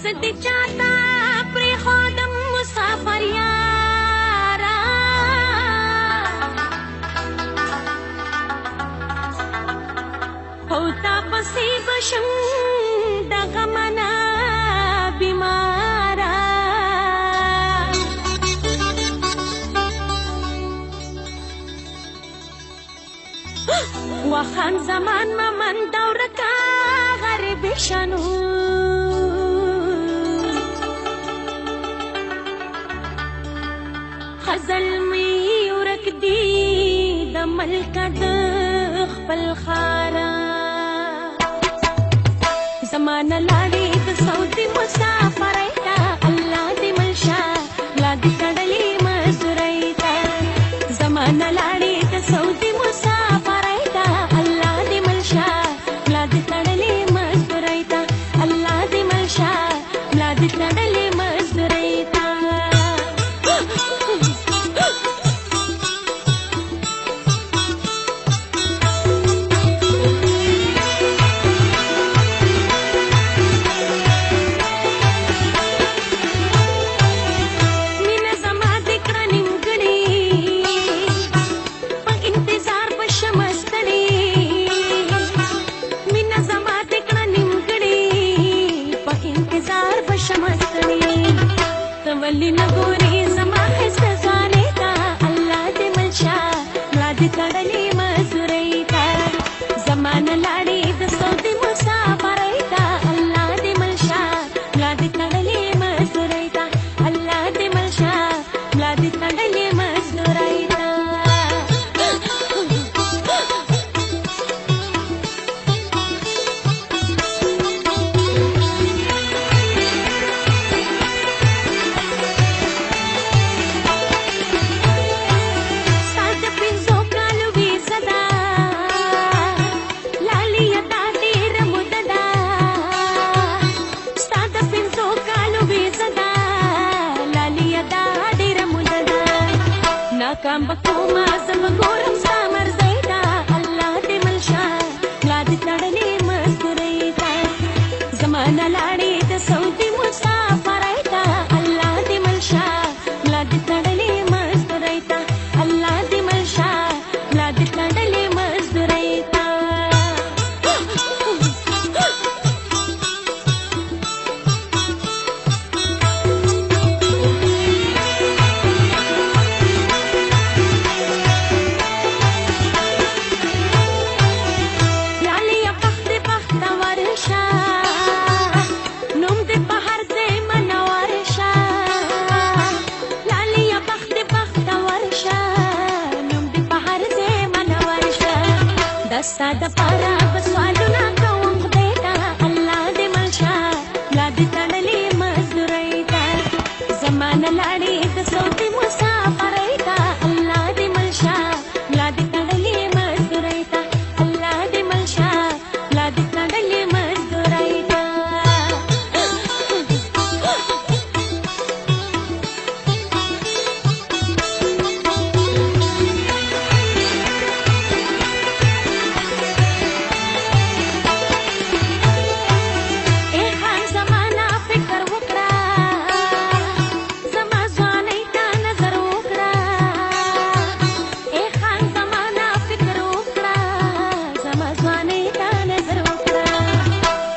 زدی چاته پرېښودم مسافر یاره او تا پسې به شم د غمه نه بیماره وخان زمان ممن دوره کا غریب شنو خزل می ورک دی د ملک د خپل خارا زمانه لاړې د سعودي مسافر ایتا الله دې ملشا لا دې کړلې مزدورۍ ته زمانه لاړې د سعودي مسافر ایتا الله دې ملشا لا دې کړلې مزدورۍ ته الله دې ملشا لا دې کړلې مزدورۍ ته ولی نګوري زما خسته ځواني ته الله دې ملشا ملا دې تړلې مزدورۍ ته زمانه لاړې د سعودي مسافرۍ ته الله دې ملشا ملا دې تړلې مزدورۍ ته الله دې ملشا ملا دې تړلې مزدورۍ ته ناکام بکوما زب ګورم ستا مرضۍ ته الله دې ملشا ملا دې تړلې مزدورۍ ته زمانه لاړې د سعودي مسافرۍ ته الله دې ملشا ملا دې تړلې مزدورۍ ته الله دې ملشا ملا دې تړلې مزدورۍ ته ستا د پاره په سوالونه کوم خدای ته الله دې ملشا ملا دې تړلې مزدورۍ ته زمانه لاړې د سعودي مسافرۍ ته الله دې ملشا ملا دې تړلې مزدورۍ ته الله دې ملشا ملا دې تړلې مزدورۍ ته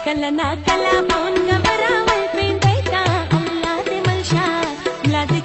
کله نا کله مون غبراول پینډای تا الله دې ملشا ملا دې